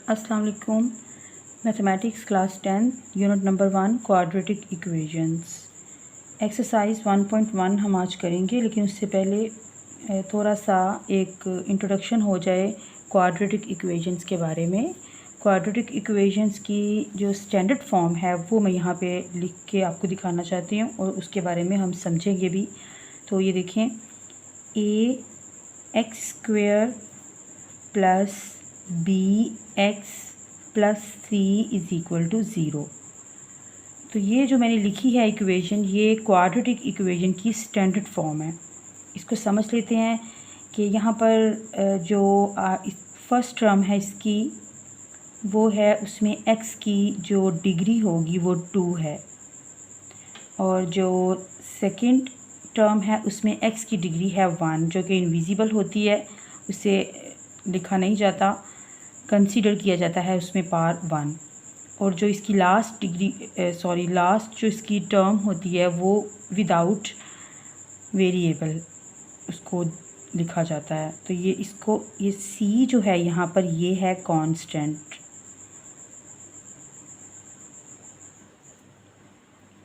अस्सलाम वालेकुम। Mathematics class 10 unit number 1 quadratic equations exercise 1.1 हम आज करेंगे, लेकिन उससे पहले थोड़ा सा एक इंट्रोडक्शन हो जाए क्वाड्रेटिक इक्वेशंस के बारे में। क्वाड्रेटिक इक्वेशंस की जो स्टैंडर्ड फॉर्म है वो मैं यहाँ पे लिख के आपको दिखाना चाहती हूँ और उसके बारे में हम समझेंगे भी। तो ये देखें, a x square plus b x plus c is equal to zero. तो ये जो मैंने लिखी है इक्वेशन, ये क्वाड्रेटिक इक्वेशन की स्टैंडर्ड फॉर्म है। इसको समझ लेते हैं कि यहाँ पर जो फर्स्ट टर्म है इसकी वो है, उसमें x की जो डिग्री होगी वो 2 है, और जो सेकंड टर्म है उसमें x की डिग्री है 1, जो कि इनविजिबल होती है, उसे लिखा नहीं जाता, कंसीडर किया जाता है उसमें पावर 1। और जो इसकी लास्ट जो इसकी टर्म होती है वो विदाउट वेरिएबल उसको लिखा जाता है। तो ये c जो है यहाँ पर ये है कांस्टेंट,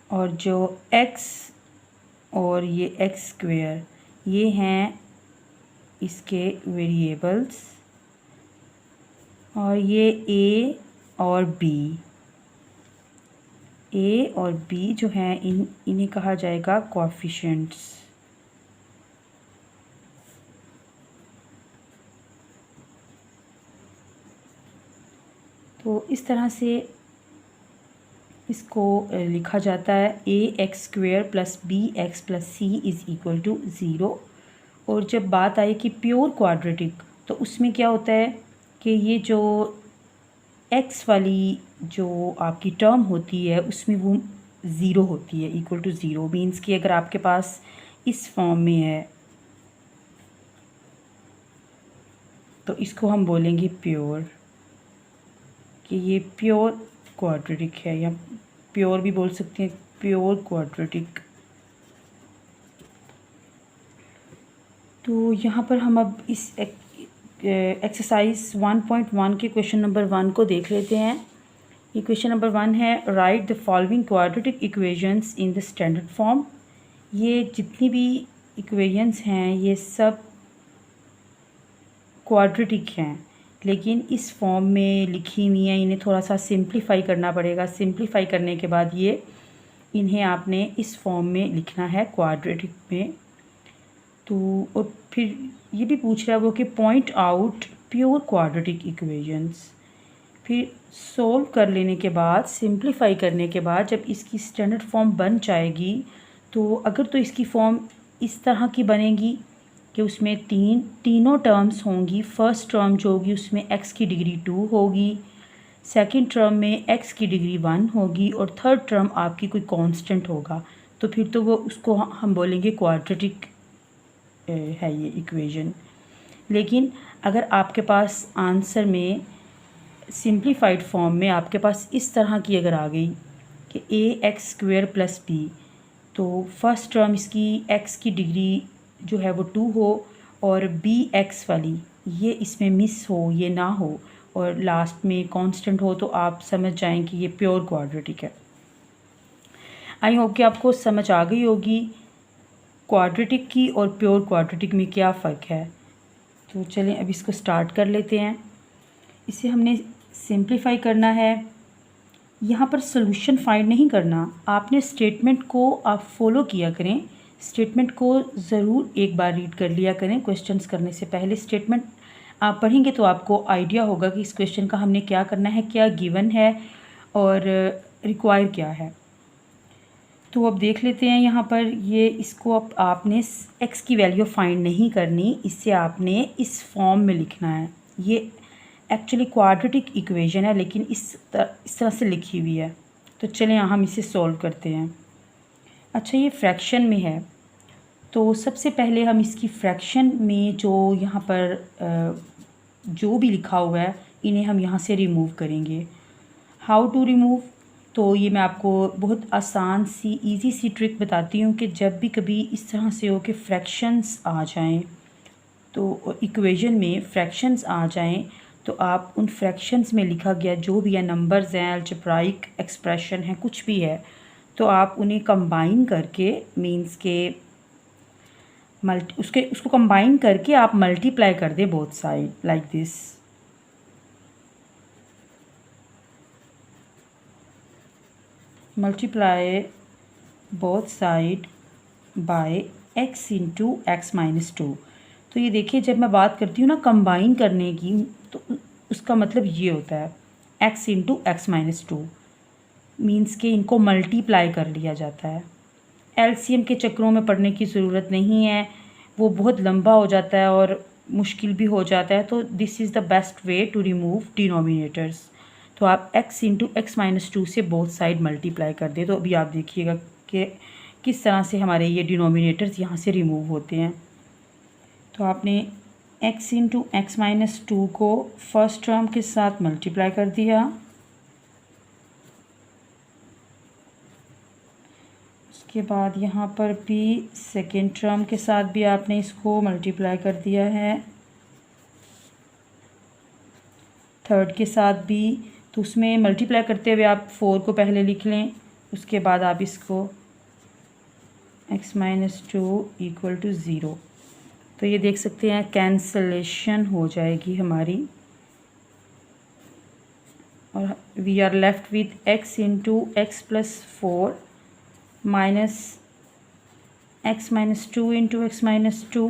और जो x और ये एक्स स्क्वेयर ये हैं इसके वेरिएबल्स, और ये a और b जो हैं इन्हें कहा जाएगा कोएफिशिएंट्स। तो इस तरह से इसको लिखा जाता है, a x square plus b x plus c is equal to zero. और जब बात आए कि प्योर क्वाड्रेटिक, तो उसमें क्या होता है कि ये जो x वाली जो आपकी टर्म होती है उसमें वो ज़ीरो होती है, इक्वल टू ज़ीरो। मीन्स कि अगर आपके पास इस फॉर्म में है तो इसको हम बोलेंगे प्योर, कि ये प्योर क्वाड्रेटिक है, या प्योर भी बोल सकते हैं, प्योर क्वाड्रेटिक। तो यहाँ पर हम अब इस एक्सरसाइज 1.1 के क्वेश्चन नंबर 1 को देख लेते हैं। ये क्वेश्चन नंबर 1 है, right the following quadratic equations in the standard form. ये जितनी भी इक्वेशंस हैं ये सब क्वाड्रेटिक हैं, लेकिन इस फॉर्म में लिखी हुई हैं, इन्हें थोड़ा सा सिंप्लीफाई करना पड़ेगा। सिंप्लीफाई करने के बाद इन्हें आपने इस फॉर्म में लिखना है क्वाड्रेटिक में। तो और फिर ये भी पूछ रहा है वो कि point out pure quadratic equations. फिर सोल्व कर लेने के बाद, सिंप्लीफाई करने के बाद जब इसकी स्टैंडर्ड फॉर्म बन जाएगी, तो अगर तो इसकी फॉर्म इस तरह की बनेगी कि उसमें तीनों टर्म्स होंगी। फर्स्ट टर्म जो होगी उसमें x की डिग्री 2 होगी, सेकंड टर्म में x की डिग्री 1 होगी, और थर्ड टर्म आपकी कोई कांस्टेंट होगा। तो फिर तो वो उसको हम बोलेंगे क्वाड्रेटिक है ये इक्वेशन। लेकिन अगर आपके पास आंसर में सिंप्लीफाइड फॉर्म में आपके पास इस तरह की अगर आ गई कि ए एक्स स्क्वेयर प्लस बी, तो फर्स्ट टर्म इसकी x की डिग्री जो है वो 2 हो, और बी एक्स वाली ये इसमें मिस हो, ये ना हो, और लास्ट में कांस्टेंट हो, तो आप समझ जाएं कि ये प्योर क्वाड्रेटिक है। आई होप कि आपको समझ आ गई होगी क्वाड्रेटिक की और प्योर क्वाड्रेटिक में क्या फ़र्क है। तो चलें अब इसको स्टार्ट कर लेते हैं। इसे हमने सिंप्लीफाई करना है। यहाँ पर सोल्यूशन फाइंड नहीं करना, आपने स्टेटमेंट को आप फॉलो किया करें। स्टेटमेंट को ज़रूर एक बार रीड कर लिया करें क्वेश्चंस करने से पहले। स्टेटमेंट आप पढ़ेंगे तो आपको आइडिया होगा कि इस क्वेश्चन का हमने क्या करना है, क्या गिवन है और रिक्वायर क्या है। तो अब देख लेते हैं यहाँ पर ये, इसको अब आपने x की वैल्यू फाइंड नहीं करनी, इससे आपने इस फॉर्म में लिखना है। ये एक्चुअली क्वाड्रेटिक इक्वेशन है, लेकिन इस तरह से लिखी हुई है। तो चलें हम इसे सॉल्व करते हैं। अच्छा, ये फ्रैक्शन में है, तो सबसे पहले हम इसकी फ्रैक्शन में जो यहाँ पर जो भी लिखा हुआ है इन्हें हम यहाँ से रिमूव करेंगे। हाउ टू रिमूव, तो ये मैं आपको बहुत आसान सी इजी सी ट्रिक बताती हूँ कि जब भी कभी इस तरह से हो कि फ्रैक्शंस आ जाएं, तो इक्वेशन में फ्रैक्शंस आ जाएं, तो आप उन फ्रैक्शंस में लिखा गया जो भी है, नंबर्स हैं, अलजेब्राइक एक्सप्रेशन है, कुछ भी है, तो आप उन्हें कंबाइन करके मींस के उसको कंबाइन करके आप मल्टीप्लाई कर दें both side like this. Multiply both side by x into x minus to. तो ये देखिए, जब मैं बात करती हूँ ना कंबाइन करने की, तो उसका मतलब ये होता है x into x minus to, means के इनको मल्टीप्लाई कर लिया जाता है। एलसीएम के चक्रों में पढ़ने की ज़रूरत नहीं है, वो बहुत लंबा हो जाता है और मुश्किल भी हो जाता है। तो this is the best way to remove denominators. तो आप x into x minus two से बोथ साइड मल्टीप्लाई कर दें। तो अभी आप देखिएगा कि किस तरह से हमारे ये डिनोमिनेटर्स यहाँ से रिमूव होते हैं। तो आपने x into x minus to को फर्स्ट टर्म के साथ मल्टीप्लाई कर दिया, उसके बाद यहाँ पर भी सेकेंड टर्म के साथ भी आपने इसको मल्टीप्लाई कर दिया है, थर्ड के साथ भी। तो उसमें मल्टीप्लाई करते हुए आप 4 को पहले लिख लें, उसके बाद आप इसको x minus two equal to zero. तो ये देख सकते हैं कैंसलेशन हो जाएगी हमारी, और we are left with x into x plus four minus x minus two into x minus two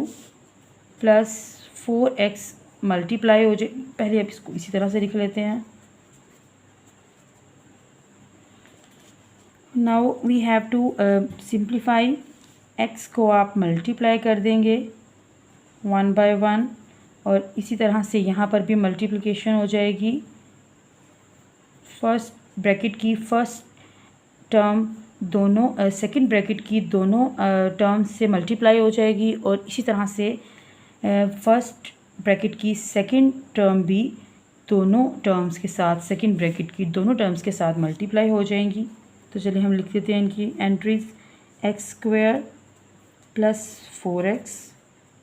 plus 4x multiply हो जाए। पहले आप इसको इसी तरह से लिख लेते हैं। Now we have to simplify. x को आप मल्टीप्लाई कर देंगे 1 बाय 1, और इसी तरह से यहाँ पर भी मल्टीप्लिकेशन हो जाएगी। फर्स्ट ब्रैकेट की फर्स्ट टर्म दोनों सेकंड ब्रैकेट की दोनों टर्म्स से मल्टीप्लाई हो जाएगी, और इसी तरह से फर्स्ट ब्रैकेट की सेकंड टर्म भी दोनों टर्म्स के साथ, सेकंड ब्रैकेट की दोनों टर्म्स के साथ मल्टीप्लाई हो जाएंगी। तो चलिए हम लिख देते हैं इनकी entries. X square plus 4x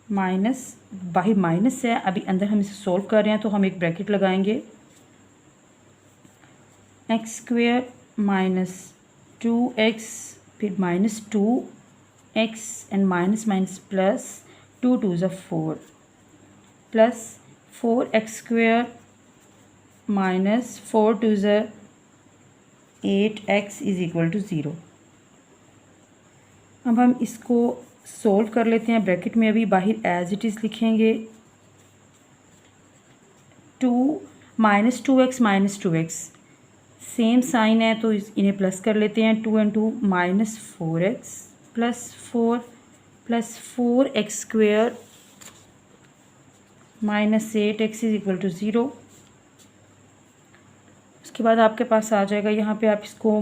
minus, बाहर माइनस है, अभी अंदर हम इसे सॉल्व कर रहे हैं तो हम एक ब्रैकेट लगाएंगे। एक्स स्क्वायर माइनस 2x, फिर minus 2x and minus minus plus 2 2 ज़ा 4 प्लस 4x स्क्वायर माइनस 4 2 ज़ा 8x इज़ इक्वल टू 0। अब हम इसको सोल्व कर लेते हैं। ब्रैकेट में अभी बाहर एज इट इज़ लिखेंगे। 2 minus 2x minus 2x same sign है, तो इन्हें प्लस कर लेते हैं। 2 and 2 minus 4x plus 4 plus 4x square minus 8x is equal to 0। उसके बाद आपके पास आ जाएगा, यहाँ पे आप इसको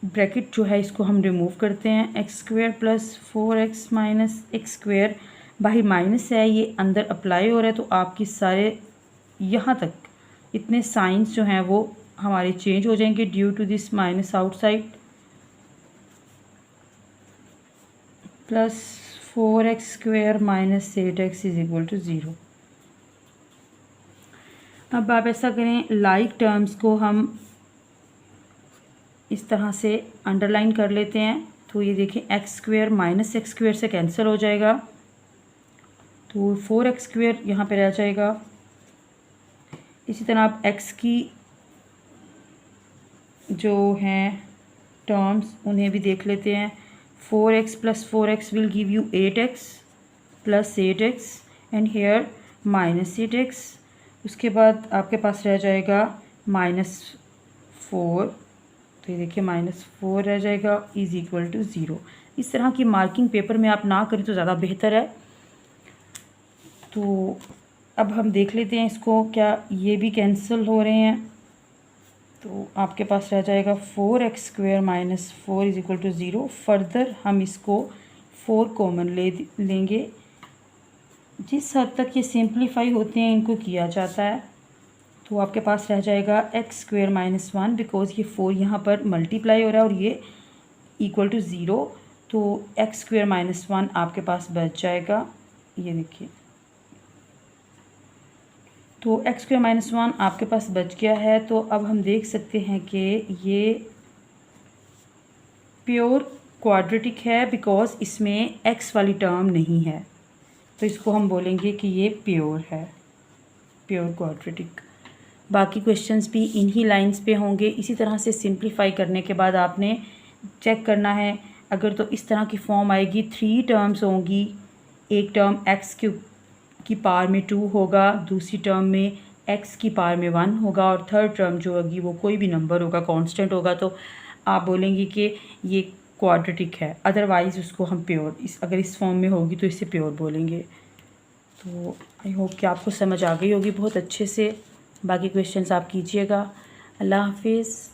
ब्रैकेट जो है इसको हम रिमूव करते हैं। X square plus 4x minus x square, बाहर माइनस है, ये अंदर अप्लाई हो रहा है, तो आपके सारे यहाँ तक इतने साइंस जो हैं वो हमारे चेंज हो जाएंगे due to this minus outside. Plus 4x square minus 8x is equal to 0। अब आप ऐसा करें, लाइक टर्म्स को हम इस तरह से अंडरलाइन कर लेते हैं। तो ये देखें, x square minus x square से कैंसिल हो जाएगा, तो 4x स्क्वेयर यहाँ पे रह जाएगा। इसी तरह आप x की जो हैं टर्म्स उन्हें भी देख लेते हैं। 4x plus 4x will give you 8x plus 8x and here minus 8x। उसके बाद आपके पास रह जाएगा -4, तो ये देखिए -4 रह जाएगा इज़ इक्वल टू 0। इस तरह की मार्किंग पेपर में आप ना करें तो ज़्यादा बेहतर है। तो अब हम देख लेते हैं इसको, क्या ये भी कैंसिल हो रहे हैं। तो आपके पास रह जाएगा 4x square minus 4 is equal to 0। Further हम इसको 4 कॉमन लेंगे। जिस हद तक ये सिंप्लीफाई होते हैं इनको किया जाता है, तो आपके पास रह जाएगा एक्स स्क्वेयर माइनस 1, बिकॉज ये 4 यहाँ पर मल्टीप्लाई हो रहा है और ये इक्वल टू 0, तो एक्स स्क्वेयर माइनस 1 आपके पास बच जाएगा। ये देखिए, तो x² - 1 आपके पास बच गया है। तो अब हम देख सकते हैं कि ये प्योर क्वाड्रेटिक है बिकॉज़ इसमें x वाली टर्म नहीं है, तो इसको हम बोलेंगे कि ये प्योर है, प्योर क्वाड्रेटिक। बाकी क्वेश्चंस भी इन्हीं लाइंस पे होंगे। इसी तरह से सिंप्लीफाई करने के बाद आपने चेक करना है, अगर तो इस तरह की फॉर्म आएगी, 3 टर्म्स होंगी, एक टर्म x³ की पावर में 2 होगा, दूसरी टर्म में x की पावर में 1 होगा और थर्ड टर्म जो होगी वो कोई भी नंबर होगा, कांस्टेंट होगा, तो आप बोलेंगे कि ये क्वाड्रेटिक है। अदरवाइज़ उसको हम प्योर, अगर इस फॉर्म में होगी तो इसे प्योर बोलेंगे। तो आई होप कि आपको समझ आ गई होगी बहुत अच्छे से। बाकी क्वेश्चंस आप कीजिएगा। अल्लाह हाफिज़।